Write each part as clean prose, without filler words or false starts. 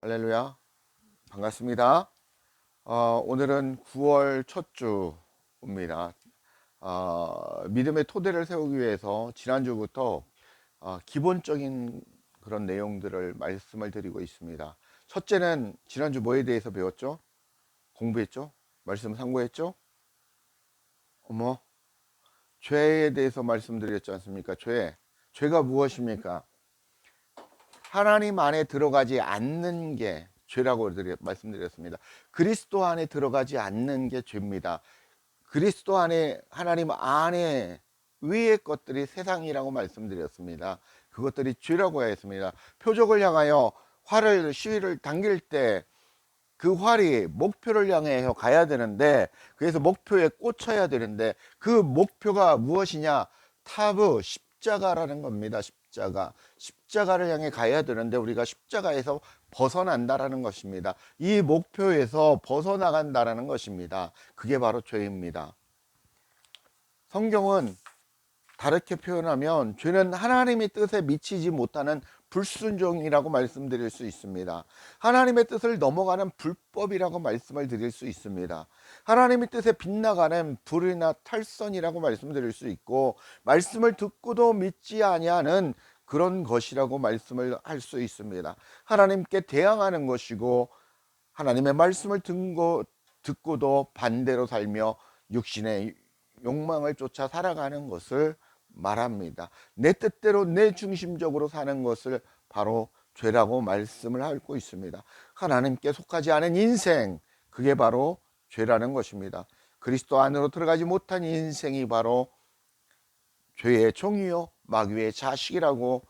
할렐루야, 반갑습니다. 오늘은 9월 첫 주입니다. 믿음의 토대를 세우기 위해서 지난주부터 기본적인 그런 내용들을 말씀을 드리고 있습니다. 첫째는 지난주 뭐에 대해서 배웠죠? 공부했죠? 말씀 상고했죠? 어머, 죄에 대해서 말씀드렸지 않습니까? 죄가 무엇입니까? 하나님 안에 들어가지 않는 게 죄라고 말씀드렸습니다. 그리스도 안에 들어가지 않는 게 죄입니다. 그리스도 안에, 하나님 안에 위의 것들이 세상이라고 말씀드렸습니다. 그것들이 죄라고 했습니다. 표적을 향하여 시위를 당길 때 그 활이 목표를 향해 가야 되는데, 그래서 목표에 꽂혀야 되는데, 그 목표가 무엇이냐? 십자가라는 겁니다. 십자가를 향해 가야 되는데 우리가 십자가에서 벗어난다라는 것입니다. 이 목표에서 벗어나간다라는 것입니다. 그게 바로 죄입니다. 성경은 다르게 표현하면 죄는 하나님의 뜻에 미치지 못하는 불순종이라고 말씀드릴 수 있습니다. 하나님의 뜻을 넘어가는 불법이라고 말씀을 드릴 수 있습니다. 하나님의 뜻에 빗나가는 불이나 탈선이라고 말씀드릴 수 있고, 말씀을 듣고도 믿지 아니하는 그런 것이라고 말씀을 할 수 있습니다. 하나님께 대항하는 것이고, 하나님의 말씀을 듣고도 반대로 살며 육신의 욕망을 쫓아 살아가는 것을 말합니다. 내 뜻대로 내 중심적으로 사는 것을 바로 죄라고 말씀을 하고 있습니다. 하나님께 속하지 않은 인생, 그게 바로 죄라는 것입니다. 그리스도 안으로 들어가지 못한 인생이 바로 죄의 종이요 마귀의 자식이라고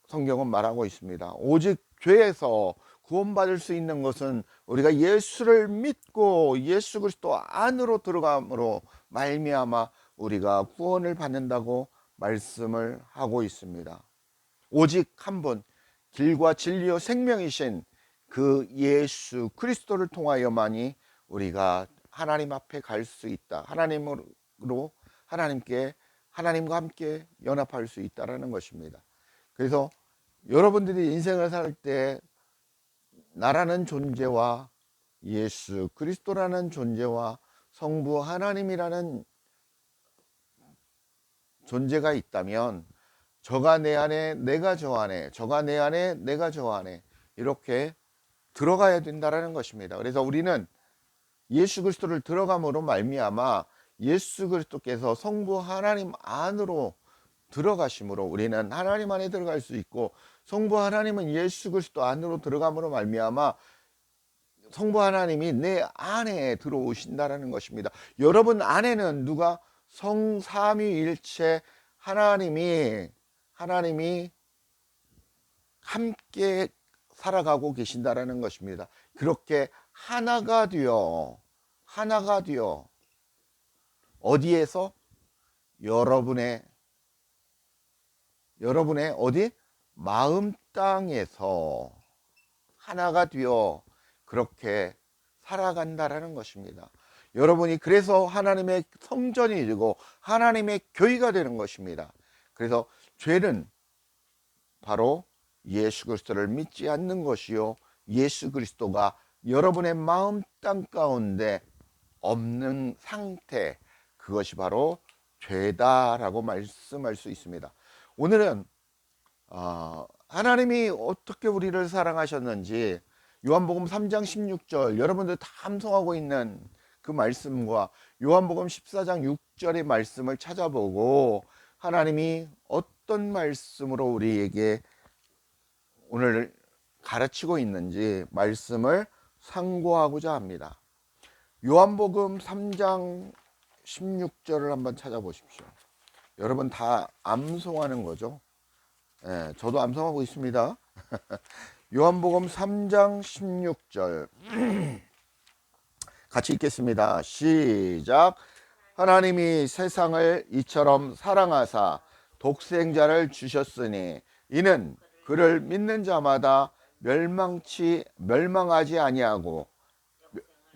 성경은 말하고 있습니다. 오직 죄에서 구원받을 수 있는 것은 우리가 예수를 믿고 예수 그리스도 안으로 들어감으로 말미암아 우리가 구원을 받는다고 말씀을 하고 있습니다. 오직 한 분, 길과 진리요 생명이신 그 예수 그리스도를 통하여만이 우리가 하나님 앞에 갈 수 있다. 하나님과 함께 연합할 수 있다라는 것입니다. 그래서 여러분들이 인생을 살 때 나라는 존재와 예수 그리스도라는 존재와 성부 하나님이라는 존재가 있다면, 저가 내 안에 내가 저 안에, 저가 내 안에 내가 저 안에, 이렇게 들어가야 된다라는 것입니다. 그래서 우리는 예수 그리스도를 들어감으로 말미암아 예수 그리스도께서 성부 하나님 안으로 들어가심으로 우리는 하나님 안에 들어갈 수 있고, 성부 하나님은 예수 그리스도 안으로 들어감으로 말미암아 성부 하나님이 내 안에 들어오신다라는 것입니다. 여러분 안에는 누가? 성삼위일체 하나님이 함께 살아가고 계신다라는 것입니다. 그렇게 하나가 되어 어디에서? 여러분의 어디? 마음 땅에서 하나가 되어 그렇게 살아간다라는 것입니다. 여러분이 그래서 하나님의 성전이 되고 하나님의 교회가 되는 것입니다. 그래서 죄는 바로 예수 그리스도를 믿지 않는 것이요, 예수 그리스도가 여러분의 마음 땅 가운데 없는 상태, 그것이 바로 죄다라고 말씀할 수 있습니다. 오늘은 하나님이 어떻게 우리를 사랑하셨는지 요한복음 3장 16절, 여러분들 다 암송하고 있는 그 말씀과 요한복음 14장 6절의 말씀을 찾아보고 하나님이 어떤 말씀으로 우리에게 오늘 가르치고 있는지 말씀을 상고하고자 합니다. 요한복음 3장 16절을 한번 찾아보십시오. 여러분 다 암송하는 거죠? 예, 저도 암송하고 있습니다. 요한복음 3장 16절 같이 읽겠습니다. 시작. 하나님이 세상을 이처럼 사랑하사 독생자를 주셨으니 이는 그를 믿는 자마다 멸망하지 아니하고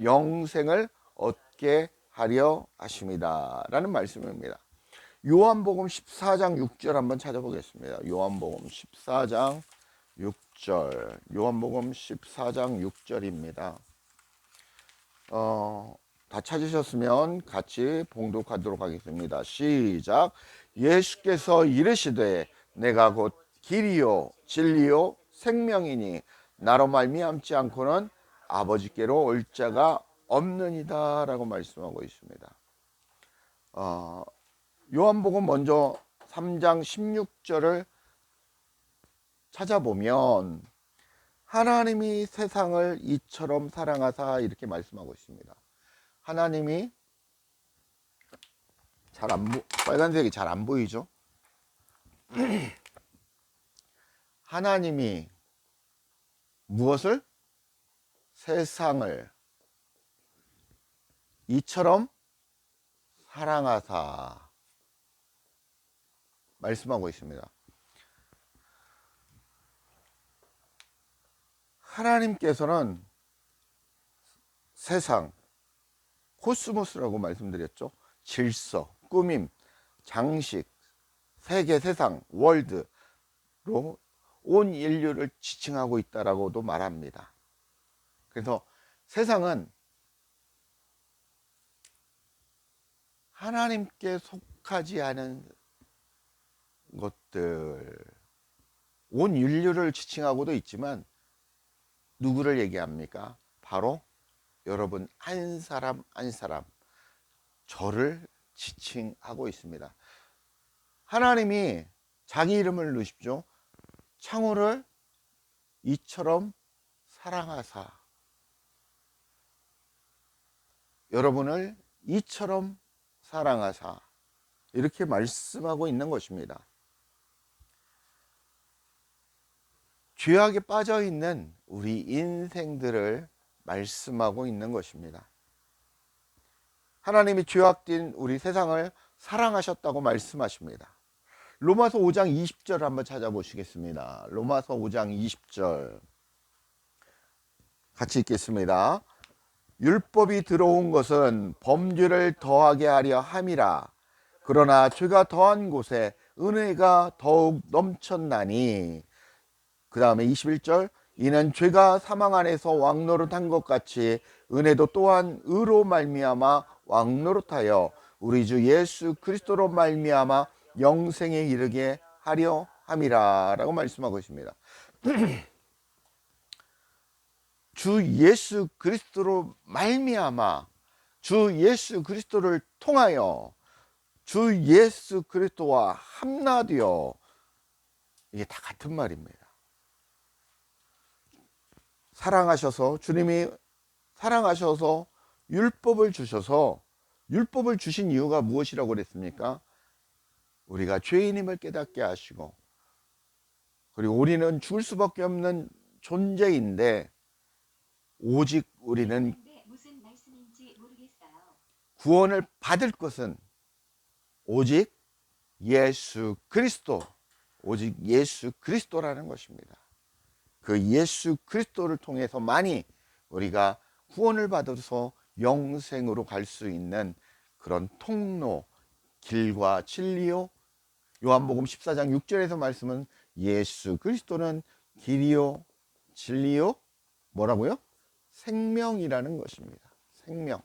영생을 얻게 하려 하심이다 라는 말씀입니다. 요한복음 14장 6절 한번 찾아보겠습니다. 요한복음 14장 6절 6절, 요한복음 14장 6절입니다. 다 찾으셨으면 같이 봉독하도록 하겠습니다. 시작. 예수께서 이르시되 내가 곧 길이요 진리요 생명이니 나로 말미암지 않고는 아버지께로 올 자가 없느니라 라고 말씀하고 있습니다. 요한복음 먼저 3장 16절을 찾아보면 하나님이 세상을 이처럼 사랑하사 이렇게 말씀하고 있습니다. 하나님이 빨간색이 잘 안 보이죠? 하나님이 무엇을? 세상을 이처럼 사랑하사 말씀하고 있습니다. 하나님께서는 세상, 코스모스라고 말씀드렸죠. 질서, 꾸밈, 장식, 세계, 세상, 월드로 온 인류를 지칭하고 있다라고도 말합니다. 그래서 세상은 하나님께 속하지 않은 것들, 온 인류를 지칭하고도 있지만 누구를 얘기합니까? 바로 여러분 한 사람 한 사람, 저를 지칭하고 있습니다. 하나님이 자기 이름을 넣으십시오. 창호를 이처럼 사랑하사, 여러분을 이처럼 사랑하사 이렇게 말씀하고 있는 것입니다. 죄악에 빠져 있는 우리 인생들을 말씀하고 있는 것입니다. 하나님이 죄악된 우리 세상을 사랑하셨다고 말씀하십니다. 로마서 5장 20절을 한번 찾아보시겠습니다. 로마서 5장 20절 같이 읽겠습니다. 율법이 들어온 것은 범죄를 더하게 하려 함이라. 그러나 죄가 더한 곳에 은혜가 더욱 넘쳤나니. 그 다음에 21절, 이는 죄가 사망 안에서 왕노릇한 것 같이 은혜도 또한 의로 말미암아 왕노릇하여 우리 주 예수 그리스도로 말미암아 영생에 이르게 하려 함이라 라고 말씀하고 있습니다. 주 예수 그리스도로 말미암아, 주 예수 그리스도를 통하여 주 예수 그리스도와 함나되어, 이게 다 같은 말입니다. 사랑하셔서, 주님이 사랑하셔서 율법을 주셔서, 율법을 주신 이유가 무엇이라고 그랬습니까? 우리가 죄인임을 깨닫게 하시고, 그리고 우리는 죽을 수밖에 없는 존재인데 오직 우리는 구원을 받을 것은 오직 예수 그리스도, 오직 예수 그리스도라는 것입니다. 그 예수 그리스도를 통해서만이 우리가 구원을 받아서 영생으로 갈 수 있는 그런 통로, 길과 진리요. 요한복음 14장 6절에서 말씀은 예수 그리스도는 길이요 진리요 뭐라고요? 생명이라는 것입니다. 생명,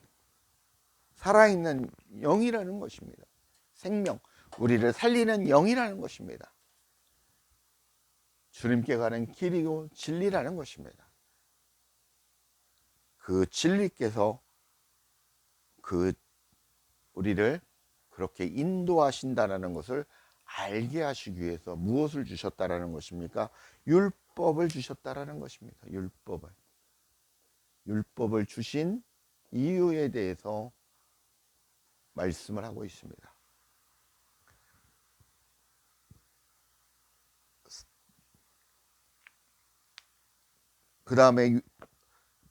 살아있는 영이라는 것입니다. 생명, 우리를 살리는 영이라는 것입니다. 주님께 가는 길이고 진리라는 것입니다. 그 진리께서 우리를 그렇게 인도하신다는 것을 알게 하시기 위해서 무엇을 주셨다라는 것입니까? 율법을 주셨다라는 것입니다. 율법을 주신 이유에 대해서 말씀을 하고 있습니다. 그 다음에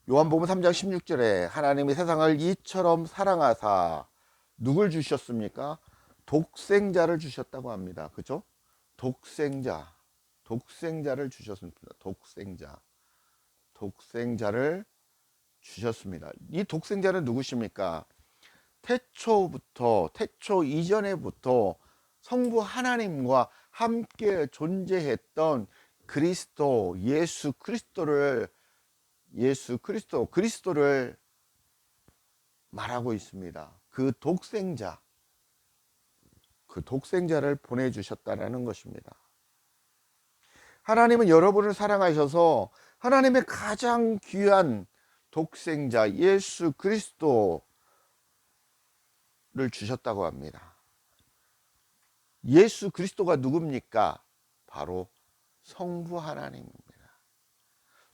요한복음 3장 16절에 하나님이 세상을 이처럼 사랑하사 누굴 주셨습니까? 독생자를 주셨다고 합니다. 그죠? 독생자를 주셨습니다. 독생자를 주셨습니다. 이 독생자는 누구십니까? 태초 이전에부터 성부 하나님과 함께 존재했던 그리스도, 그리스도를 말하고 있습니다. 그 독생자를 보내주셨다라는 것입니다. 하나님은 여러분을 사랑하셔서 하나님의 가장 귀한 독생자 예수 그리스도를 주셨다고 합니다. 예수 그리스도가 누굽니까? 바로 성부 하나님입니다.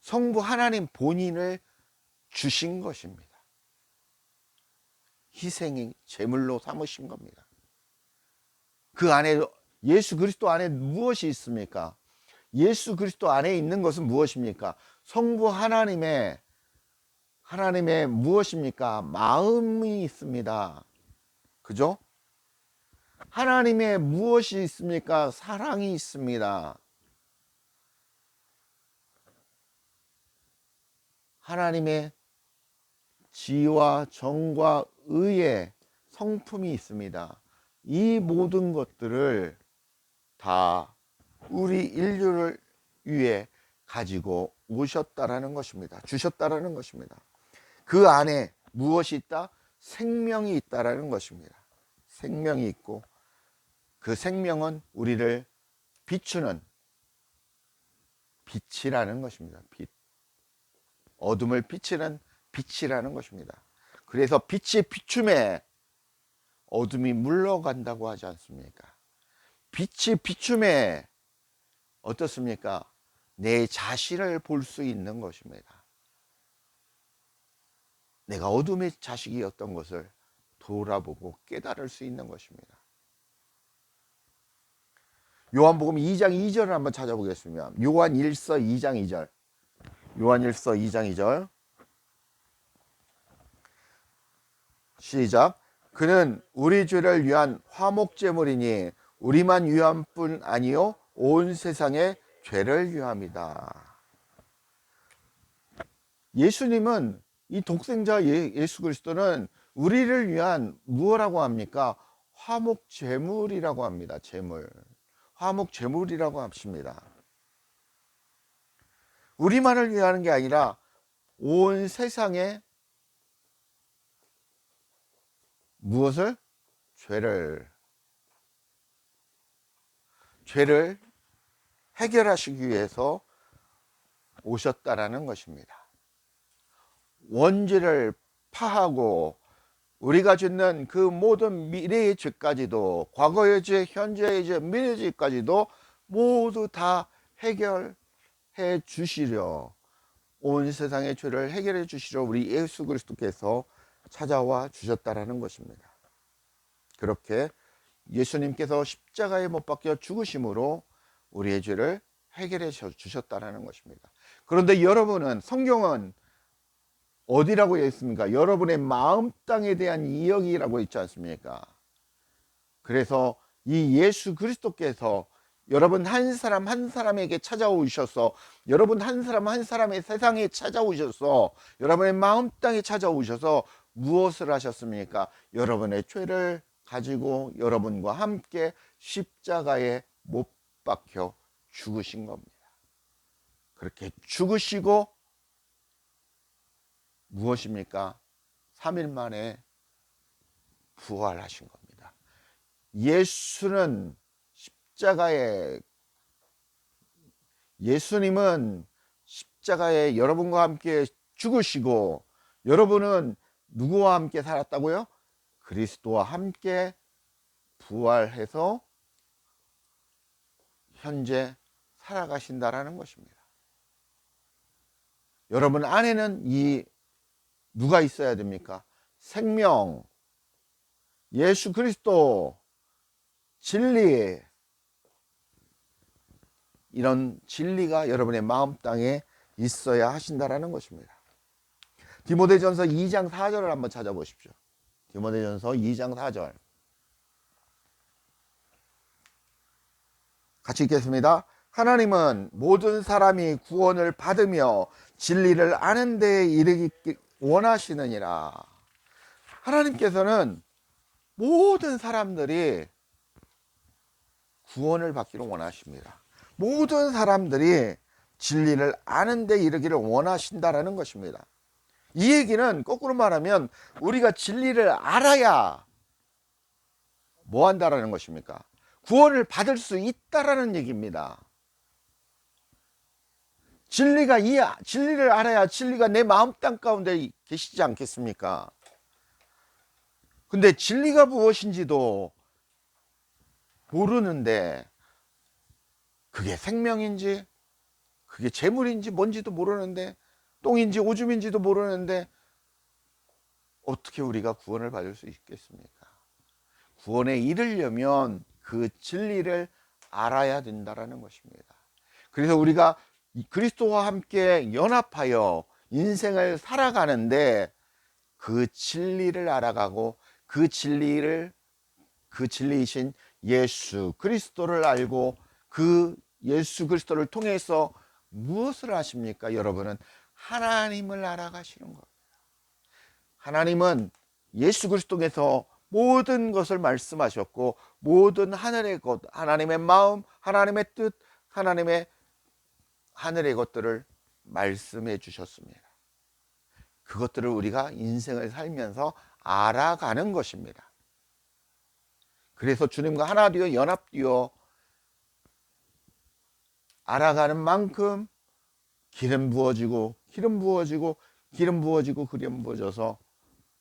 성부 하나님 본인을 주신 것입니다. 희생이 제물로 삼으신 겁니다. 그 안에 예수 그리스도 안에 무엇이 있습니까? 예수 그리스도 안에 있는 것은 무엇입니까? 성부 하나님의 무엇입니까? 마음이 있습니다. 그죠? 하나님의 무엇이 있습니까? 사랑이 있습니다. 하나님의 지와 정과 의의 성품이 있습니다. 이 모든 것들을 다 우리 인류를 위해 가지고 오셨다라는 것입니다. 주셨다라는 것입니다. 그 안에 무엇이 있다? 생명이 있다라는 것입니다. 생명이 있고 그 생명은 우리를 비추는 빛이라는 것입니다. 빛. 어둠을 비치는 빛이라는 것입니다. 그래서 빛이 비춤에 어둠이 물러간다고 하지 않습니까? 빛이 비춤에 어떻습니까? 내 자신을 볼 수 있는 것입니다. 내가 어둠의 자식이었던 것을 돌아보고 깨달을 수 있는 것입니다. 요한복음 2장 2절을 한번 찾아보겠습니다. 요한 1서 2장 2절. 요한 1서 2장 2절. 시작. 그는 우리 죄를 위한 화목제물이니 우리만 위한 뿐 아니요 온 세상의 죄를 위함이다. 예수님은 이 독생자 예수 그리스도는 우리를 위한 무엇이라고 합니까? 화목제물이라고 합니다. 제물. 화목제물이라고 합니다. 우리만을 위하는 게 아니라 온 세상에 무엇을? 죄를 해결하시기 위해서 오셨다라는 것입니다. 원죄를 파하고 우리가 짓는 그 모든 미래의 죄까지도, 과거의 죄, 현재의 죄, 미래의 죄까지도 모두 다 해결해 주시려, 온 세상의 죄를 해결해 주시려 우리 예수 그리스도께서 찾아와 주셨다라는 것입니다. 그렇게 예수님께서 십자가에 못 박혀 죽으심으로 우리의 죄를 해결해 주셨다라는 것입니다. 그런데 여러분은, 성경은 어디라고 했습니까? 여러분의 마음 땅에 대한 이야기라고 있지 않습니까? 그래서 이 예수 그리스도께서 여러분 한 사람 한 사람에게 찾아오셔서, 여러분 한 사람 한 사람의 세상에 찾아오셔서, 여러분의 마음 땅에 찾아오셔서 무엇을 하셨습니까? 여러분의 죄를 가지고 여러분과 함께 십자가에 못 박혀 죽으신 겁니다. 그렇게 죽으시고 무엇입니까? 3일 만에 부활하신 겁니다. 예수님은 십자가에 여러분과 함께 죽으시고, 여러분은 누구와 함께 살았다고요? 그리스도와 함께 부활해서 현재 살아가신다라는 것입니다. 여러분 안에는 누가 있어야 됩니까? 생명, 예수 그리스도, 진리, 이런 진리가 여러분의 마음 땅에 있어야 하신다라는 것입니다. 디모데전서 2장 4절을 한번 찾아보십시오. 디모데전서 2장 4절. 같이 읽겠습니다. 하나님은 모든 사람이 구원을 받으며 진리를 아는 데에 이르기 원하시느니라. 하나님께서는 모든 사람들이 구원을 받기를 원하십니다. 모든 사람들이 진리를 아는 데 이르기를 원하신다라는 것입니다. 이 얘기는 거꾸로 말하면 우리가 진리를 알아야 뭐 한다라는 것입니까? 구원을 받을 수 있다라는 얘기입니다. 진리를 알아야 진리가 내 마음 땅 가운데 계시지 않겠습니까? 근데 진리가 무엇인지도 모르는데 그게 생명인지 그게 재물인지 뭔지도 모르는데 똥인지 오줌인지도 모르는데 어떻게 우리가 구원을 받을 수 있겠습니까? 구원에 이르려면 그 진리를 알아야 된다라는 것입니다. 그래서 우리가 그리스도와 함께 연합하여 인생을 살아가는데 그 진리를 알아가고 그 진리이신 예수 그리스도를 알고 그 예수 그리스도를 통해서 무엇을 하십니까? 여러분은 하나님을 알아가시는 거예요. 하나님은 예수 그리스도에서 모든 것을 말씀하셨고 모든 하늘의 것, 하나님의 마음, 하나님의 뜻, 하늘의 것들을 말씀해 주셨습니다. 그것들을 우리가 인생을 살면서 알아가는 것입니다. 그래서 주님과 하나 되어 연합되어 알아가는 만큼 기름 부어지고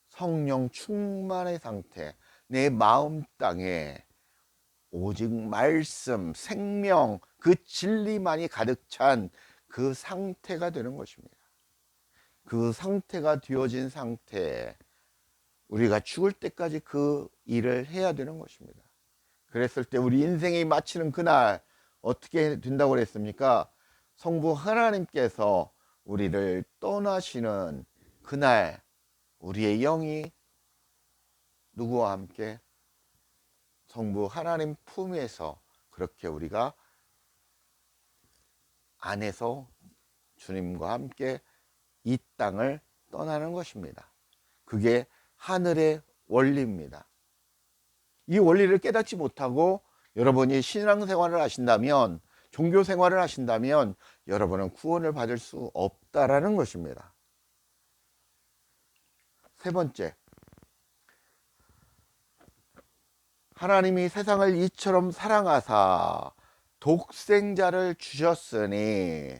성령 충만의 상태, 내 마음 땅에 오직 말씀, 생명, 그 진리만이 가득 찬 그 상태가 되는 것입니다. 그 상태가 되어진 상태에 우리가 죽을 때까지 그 일을 해야 되는 것입니다. 그랬을 때 우리 인생이 마치는 그날 어떻게 된다고 그랬습니까? 성부 하나님께서 우리를 떠나시는 그날 우리의 영이 누구와 함께 성부 하나님 품에서 그렇게 우리가 안에서 주님과 함께 이 땅을 떠나는 것입니다. 그게 하늘의 원리입니다. 이 원리를 깨닫지 못하고 여러분이 신앙생활을 하신다면, 종교생활을 하신다면 여러분은 구원을 받을 수 없다라는 것입니다. 세 번째, 하나님이 세상을 이처럼 사랑하사 독생자를 주셨으니,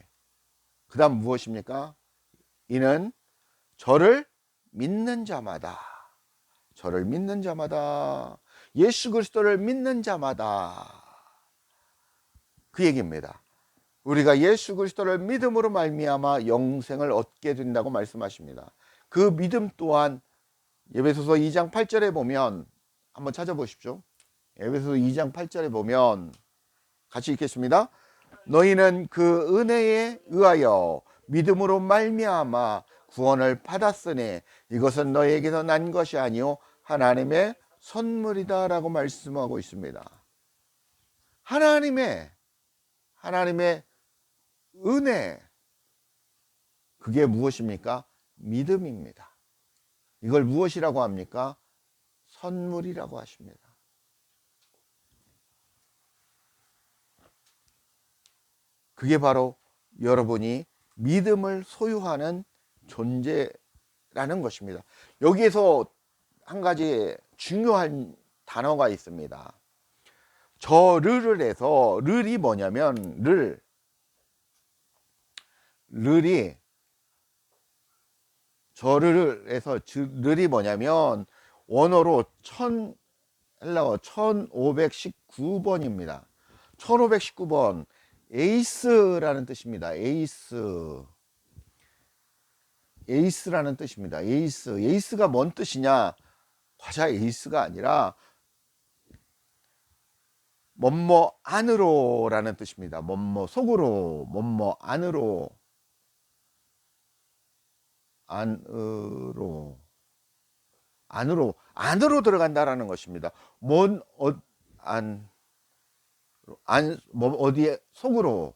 그 다음 무엇입니까? 이는 저를 믿는 자마다, 예수 그리스도를 믿는 자마다, 그 얘기입니다. 우리가 예수 그리스도를 믿음으로 말미암아 영생을 얻게 된다고 말씀하십니다. 그 믿음 또한 에베소서 2장 8절에 보면, 한번 찾아보십시오. 에베소서 2장 8절에 보면 같이 읽겠습니다. 너희는 그 은혜에 의하여 믿음으로 말미암아 구원을 받았으니 이것은 너희에게서 난 것이 아니요 하나님의 선물이다 라고 말씀하고 있습니다. 하나님의 은혜, 그게 무엇입니까? 믿음입니다. 이걸 무엇이라고 합니까? 선물이라고 하십니다. 그게 바로 여러분이 믿음을 소유하는 존재라는 것입니다. 여기에서 한 가지 중요한 단어가 있습니다. 저르를 해서, 르이 뭐냐면 르이 저르를 해서 르이 뭐냐면 원어로 헬라어 1519번입니다. 1519번 에이스라는 뜻입니다. 에이스라는 뜻입니다. 에이스가 뭔 뜻이냐? 과자 에이스가 아니라 뭐뭐 안으로라는 뜻입니다. 뭐뭐 속으로, 뭐뭐 안으로 들어간다라는 것입니다. 어디에? 속으로.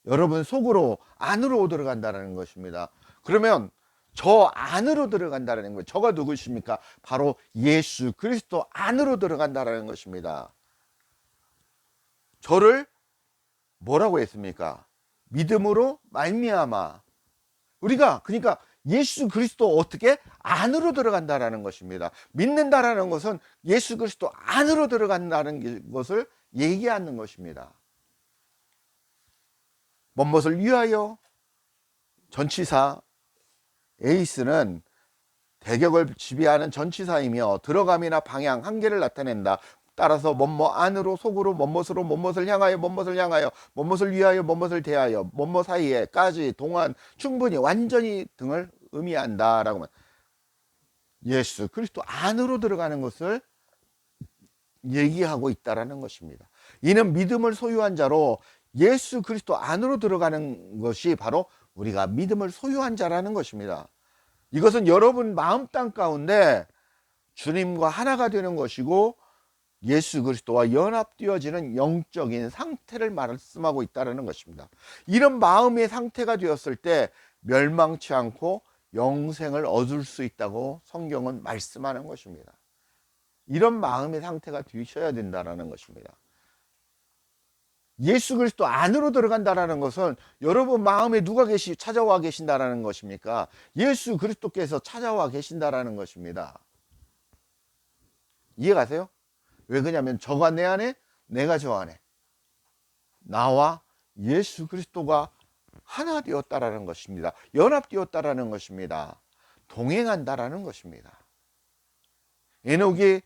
여러분 속으로, 안으로 들어간다는 것입니다. 그러면 저 안으로 들어간다는 거예요. 저가 누구십니까? 바로 예수 그리스도 안으로 들어간다는 것입니다. 저를 뭐라고 했습니까? 믿음으로 말미암아. 우리가 그러니까 예수 그리스도 어떻게 안으로 들어간다라는 것입니다. 믿는다라는 것은 예수 그리스도 안으로 들어간다는 것을 얘기하는 것입니다. 뭔것을 위하여? 전치사 에이스는 대격을 지배하는 전치사이며 들어감이나 방향, 한계를 나타낸다. 따라서 뭐뭐 안으로, 속으로, 뭐뭇으로, 뭐뭇을 향하여, 뭐뭇을 향하여, 뭐뭇을 위하여, 뭐뭇을 대하여, 뭐뭐 사이에까지, 동안, 충분히, 완전히 등을 의미한다라고. 예수 그리스도 안으로 들어가는 것을 얘기하고 있다라는 것입니다. 이는 믿음을 소유한 자로 예수 그리스도 안으로 들어가는 것이 바로 우리가 믿음을 소유한 자라는 것입니다. 이것은 여러분 마음 땅 가운데 주님과 하나가 되는 것이고 예수 그리스도와 연합되어지는 영적인 상태를 말씀하고 있다는 것입니다. 이런 마음의 상태가 되었을 때 멸망치 않고 영생을 얻을 수 있다고 성경은 말씀하는 것입니다. 이런 마음의 상태가 되셔야 된다는 것입니다. 예수 그리스도 안으로 들어간다는 것은 여러분 마음에 누가 찾아와 계신다는 것입니까? 예수 그리스도께서 찾아와 계신다는 것입니다. 이해가세요? 왜 그러냐면 저가 내 안에, 내가 저 안에, 나와 예수 그리스도가 하나 되었다라는 것입니다. 연합되었다라는 것입니다. 동행한다라는 것입니다. 에녹이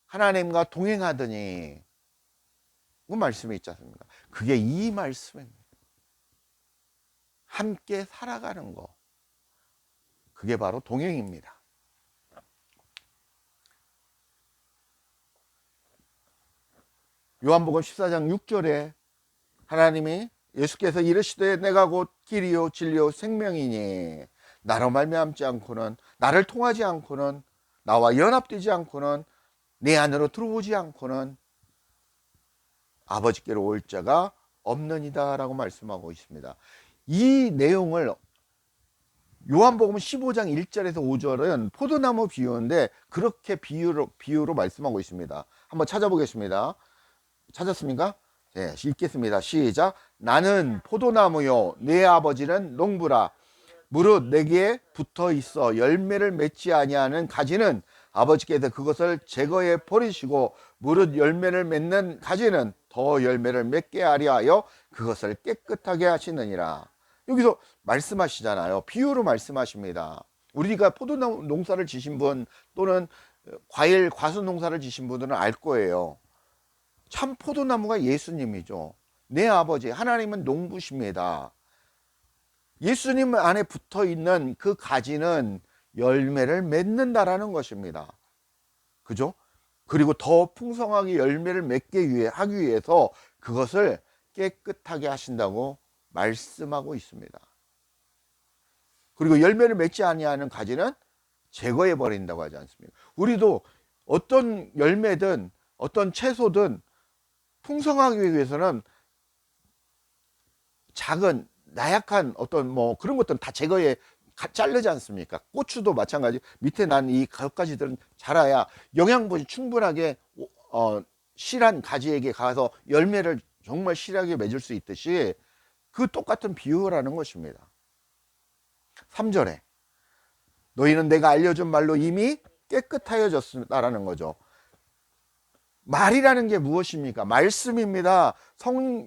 하나님과 동행하더니 그 말씀이 있지 않습니까? 그게 이 말씀입니다. 함께 살아가는 거, 그게 바로 동행입니다. 요한복음 14장 6절에 하나님이 예수께서 이르시되 내가 곧 길이요 진리요 생명이니 나로 말미암지 않고는, 나를 통하지 않고는, 나와 연합되지 않고는, 내 안으로 들어오지 않고는 아버지께로 올 자가 없느니다 라고 말씀하고 있습니다. 이 내용을 요한복음 15장 1절에서 5절은 포도나무 비유인데 그렇게 비유로 말씀하고 있습니다. 한번 찾아보겠습니다. 찾았습니까? 네, 읽겠습니다. 시작. 나는 포도나무요 내 아버지는 농부라. 무릇 내게 붙어 있어 열매를 맺지 아니하는 가지는 아버지께서 그것을 제거해 버리시고, 무릇 열매를 맺는 가지는 더 열매를 맺게 하려 하여 그것을 깨끗하게 하시느니라. 여기서 말씀하시잖아요. 비유로 말씀하십니다. 우리가 포도나무 농사를 지신 분 또는 과일 과수 농사를 지신 분들은 알 거예요. 참 포도나무가 예수님이죠. 내 아버지 하나님은 농부십니다. 예수님 안에 붙어 있는 그 가지는 열매를 맺는다라는 것입니다. 그죠? 그리고 더 풍성하게 열매를 맺게 하기 위해서 그것을 깨끗하게 하신다고 말씀하고 있습니다. 그리고 열매를 맺지 아니하는 가지는 제거해 버린다고 하지 않습니까? 우리도 어떤 열매든 어떤 채소든 풍성하기 위해서는 작은 나약한 어떤 뭐 그런 것들은 다 제거해 자르지 않습니까? 고추도 마찬가지. 밑에 난 이 가지들은 자라야 영양분이 충분하게 실한 가지에게 가서 열매를 정말 실하게 맺을 수 있듯이 그 똑같은 비유라는 것입니다. 3절에 너희는 내가 알려준 말로 이미 깨끗하여졌다라는 거죠. 말이라는 게 무엇입니까? 말씀입니다.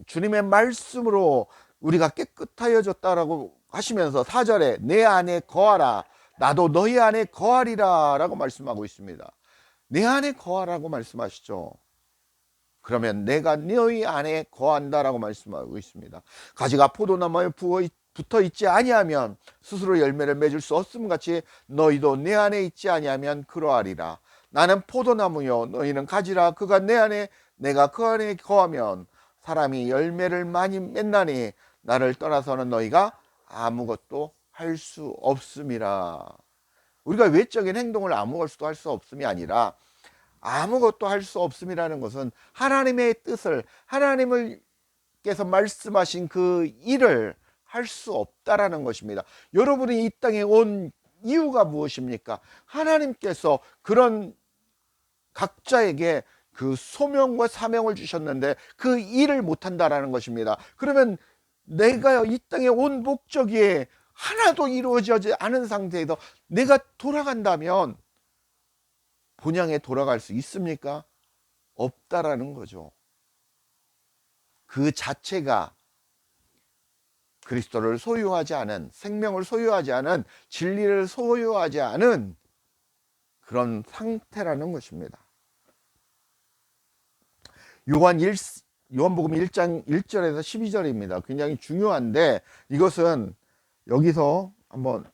주님의 말씀으로 우리가 깨끗하여졌다라고 하시면서 4절에 내 안에 거하라. 나도 너희 안에 거하리라 라고 말씀하고 있습니다. 내 안에 거하라고 말씀하시죠. 그러면 내가 너희 안에 거한다라고 말씀하고 있습니다. 가지가 포도나무에 붙어 있지 아니하면 스스로 열매를 맺을 수 없음 같이 너희도 내 안에 있지 아니하면 그러하리라. 나는 포도나무요 너희는 가지라. 그가 내 안에 내가 그 안에 거하면 사람이 열매를 많이 맺나니 나를 떠나서는 너희가 아무것도 할 수 없음이라. 우리가 외적인 행동을 아무것도 할 수 없음이 아니라 아무것도 할 수 없음이라는 것은 하나님의 뜻을, 하나님께서 말씀하신 그 일을 할 수 없다라는 것입니다. 여러분이 이 땅에 온 이유가 무엇입니까? 하나님께서 그런 각자에게 그 소명과 사명을 주셨는데 그 일을 못한다라는 것입니다. 그러면 내가 이 땅에 온 목적이 하나도 이루어지지 않은 상태에서 내가 돌아간다면 본향에 돌아갈 수 있습니까? 없다라는 거죠. 그 자체가 그리스도를 소유하지 않은, 생명을 소유하지 않은, 진리를 소유하지 않은 그런 상태라는 것입니다. 요한복음 1장 1절에서 12절입니다. 굉장히 중요한데 이것은 여기서 한번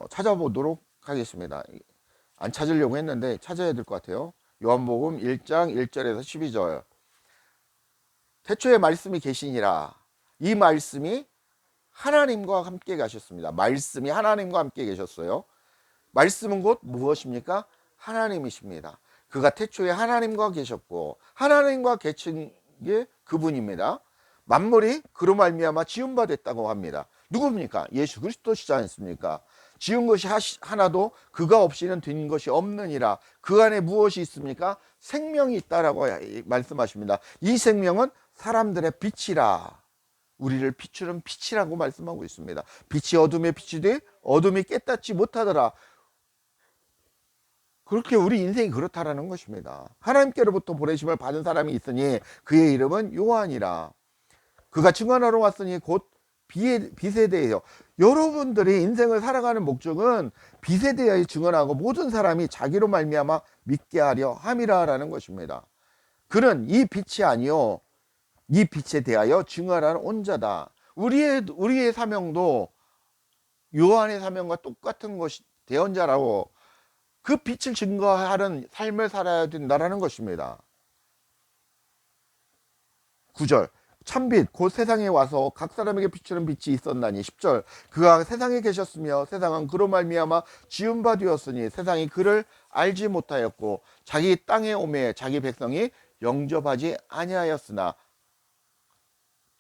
찾아보도록 하겠습니다. 안 찾으려고 했는데 찾아야 될 것 같아요. 요한복음 1장 1절에서 12절. 태초에 말씀이 계시니라. 이 말씀이 하나님과 함께 가셨습니다. 말씀이 하나님과 함께 계셨어요. 말씀은 곧 무엇입니까? 하나님이십니다. 그가 태초에 하나님과 계셨고 하나님과 계신 게 그분입니다. 만물이 그로 말미암아 지은 바 됐다고 합니다. 누굽니까? 예수 그리스도시지 않습니까? 지은 것이 하나도 그가 없이는 된 것이 없느니라. 그 안에 무엇이 있습니까? 생명이 있다라고 말씀하십니다. 이 생명은 사람들의 빛이라. 우리를 비추는 빛이라고 말씀하고 있습니다. 빛이 어둠에 비추되 어둠이 깨닫지 못하더라. 그렇게 우리 인생이 그렇다라는 것입니다. 하나님께로부터 보내심을 받은 사람이 있으니 그의 이름은 요한이라. 그가 증언하러 왔으니 곧 빛에 대해서. 여러분들이 인생을 살아가는 목적은 빛에 대하여 증언하고 모든 사람이 자기로 말미암아 믿게 하려 함이라라는 것입니다. 그는 이 빛이 아니요 이 빛에 대하여 증언하는 온자다. 우리의 사명도 요한의 사명과 똑같은 것이 대언자라고, 그 빛을 증거하는 삶을 살아야 된다는 것입니다. 9절 참빛 곧 세상에 와서 각 사람에게 비추는 빛이 있었나니. 10절 그가 세상에 계셨으며 세상은 그로 말미암아 지은 바 되었으니 세상이 그를 알지 못하였고 자기 땅에 오매 자기 백성이 영접하지 아니하였으나.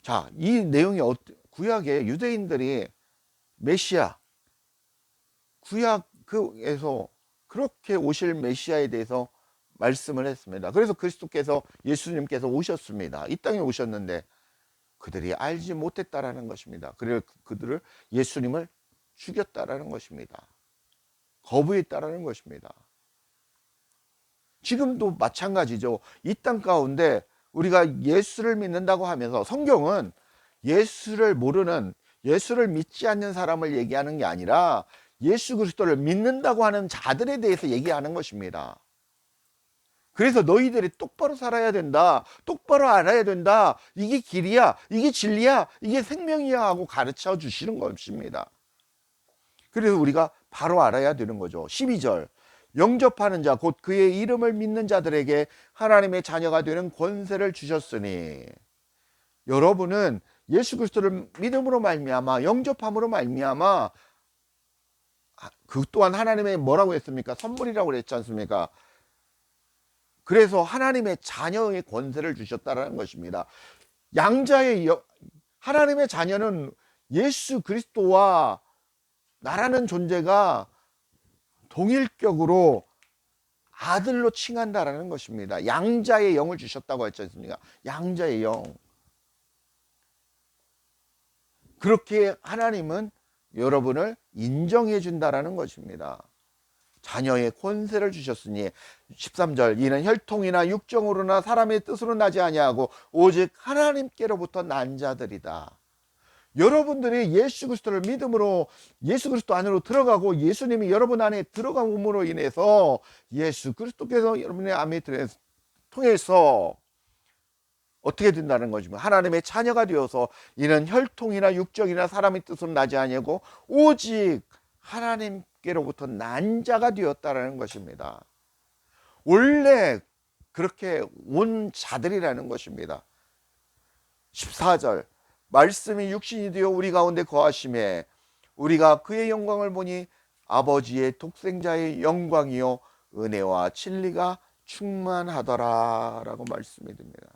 자, 이 내용이 구약의 유대인들이 메시아, 구약에서 그렇게 오실 메시아에 대해서 말씀을 했습니다. 그래서 그리스도께서, 예수님께서 오셨습니다. 이 땅에 오셨는데 그들이 알지 못했다라는 것입니다. 그래서 그들을, 예수님을 죽였다라는 것입니다. 거부했다라는 것입니다. 지금도 마찬가지죠. 이 땅 가운데 우리가 예수를 믿는다고 하면서, 성경은 예수를 모르는, 예수를 믿지 않는 사람을 얘기하는 게 아니라 예수 그리스도를 믿는다고 하는 자들에 대해서 얘기하는 것입니다. 그래서 너희들이 똑바로 살아야 된다, 똑바로 알아야 된다, 이게 길이야, 이게 진리야, 이게 생명이야 하고 가르쳐 주시는 것입니다. 그래서 우리가 바로 알아야 되는 거죠. 12절 영접하는 자 곧 그의 이름을 믿는 자들에게 하나님의 자녀가 되는 권세를 주셨으니. 여러분은 예수 그리스도를 믿음으로 말미암아, 영접함으로 말미암아, 그 또한 하나님의 뭐라고 했습니까? 선물이라고 그랬지 않습니까? 그래서 하나님의 자녀의 권세를 주셨다는 것입니다. 하나님의 자녀는 예수 그리스도와 나라는 존재가 동일격으로 아들로 칭한다라는 것입니다. 양자의 영을 주셨다고 했지 않습니까? 양자의 영. 그렇게 하나님은 여러분을 인정해 준다라는 것입니다. 자녀의 권세를 주셨으니. 13절 이는 혈통이나 육정으로나 사람의 뜻으로 나지 아니하고 오직 하나님께로부터 난 자들이다. 여러분들이 예수 그리스도를 믿음으로 예수 그리스도 안으로 들어가고 예수님이 여러분 안에 들어감으로 인해서 예수 그리스도께서 여러분의 안에 통해서 어떻게 된다는 것이면 하나님의 자녀가 되어서 이는 혈통이나 육정이나 사람의 뜻으로 나지 아니하고 오직 하나님께로부터 난 자가 되었다라는 것입니다. 원래 그렇게 온 자들이라는 것입니다. 14절 말씀이 육신이 되어 우리 가운데 거하심에 우리가 그의 영광을 보니 아버지의 독생자의 영광이요 은혜와 진리가 충만하더라 라고 말씀이 됩니다.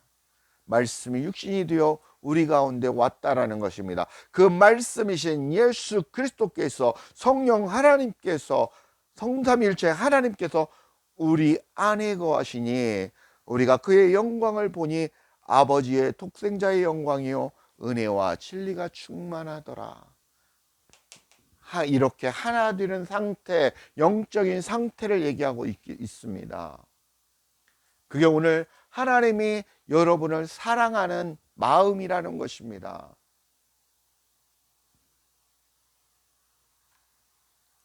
말씀이 육신이 되어 우리 가운데 왔다라는 것입니다. 그 말씀이신 예수 그리스도께서, 성령 하나님께서, 성삼위일체 하나님께서 우리 안에 거하시니 우리가 그의 영광을 보니 아버지의 독생자의 영광이요 은혜와 진리가 충만하더라. 이렇게 하나 되는 상태, 영적인 상태를 얘기하고 있습니다. 그게 오늘 하나님이 여러분을 사랑하는 마음이라는 것입니다.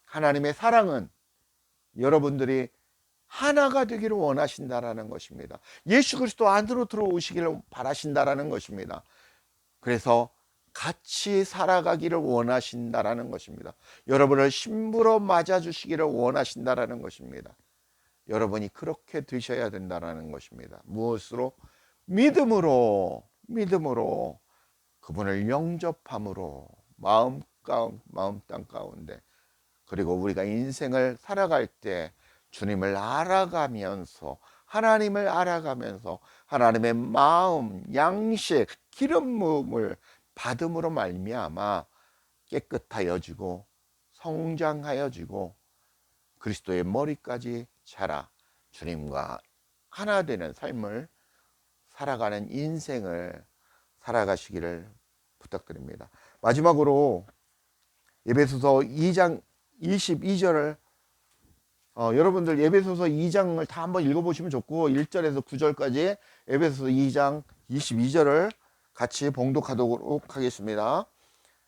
하나님의 사랑은 여러분들이 하나가 되기를 원하신다라는 것입니다. 예수 그리스도 안으로 들어오시기를 바라신다라는 것입니다. 그래서 같이 살아가기를 원하신다라는 것입니다. 여러분을 신부로 맞아주시기를 원하신다라는 것입니다. 여러분이 그렇게 되셔야 된다라는 것입니다. 무엇으로? 믿음으로 그분을 영접함으로 마음 땅 가운데, 그리고 우리가 인생을 살아갈 때 주님을 알아가면서 하나님을 알아가면서 하나님의 마음, 양식, 기름 부음을 받음으로 말미암아 깨끗하여지고 성장하여지고 그리스도의 머리까지 자라 주님과 하나 되는 삶을 살아가는 인생을 살아가시기를 부탁드립니다. 마지막으로 에베소서 2장 22절을 여러분들 에베소서 2장을 다 한번 읽어보시면 좋고 1절에서 9절까지 에베소서 2장 22절을 같이 봉독하도록 하겠습니다.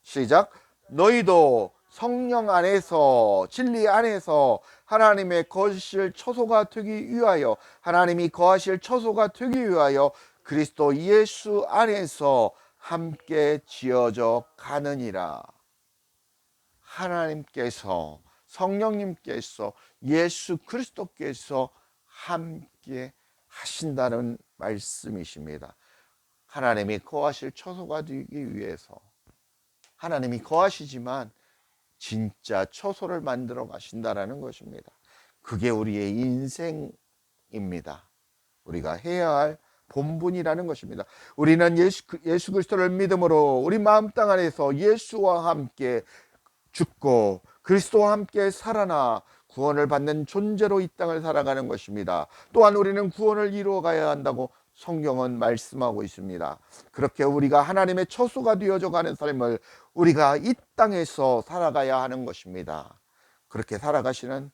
시작. 너희도 성령 안에서 진리 안에서 하나님의 거하실 처소가 되기 위하여 하나님이 거하실 처소가 되기 위하여 그리스도 예수 안에서 함께 지어져 가느니라. 하나님께서 성령님께서 예수 그리스도께서 함께 하신다는 말씀이십니다. 하나님이 거하실 처소가 되기 위해서 하나님이 거하시지만 진짜 처소를 만들어 가신다라는 것입니다. 그게 우리의 인생입니다. 우리가 해야 할 본분이라는 것입니다. 우리는 예수 그리스도를 믿음으로 우리 마음 땅 안에서 예수와 함께 죽고 그리스도와 함께 살아나 구원을 받는 존재로 이 땅을 살아가는 것입니다. 또한 우리는 구원을 이루어가야 한다고 성경은 말씀하고 있습니다. 그렇게 우리가 하나님의 처소가 되어져 가는 삶을 우리가 이 땅에서 살아가야 하는 것입니다. 그렇게 살아가시는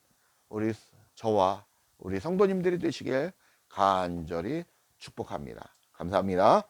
저와 우리 성도님들이 되시길 간절히 축복합니다. 감사합니다.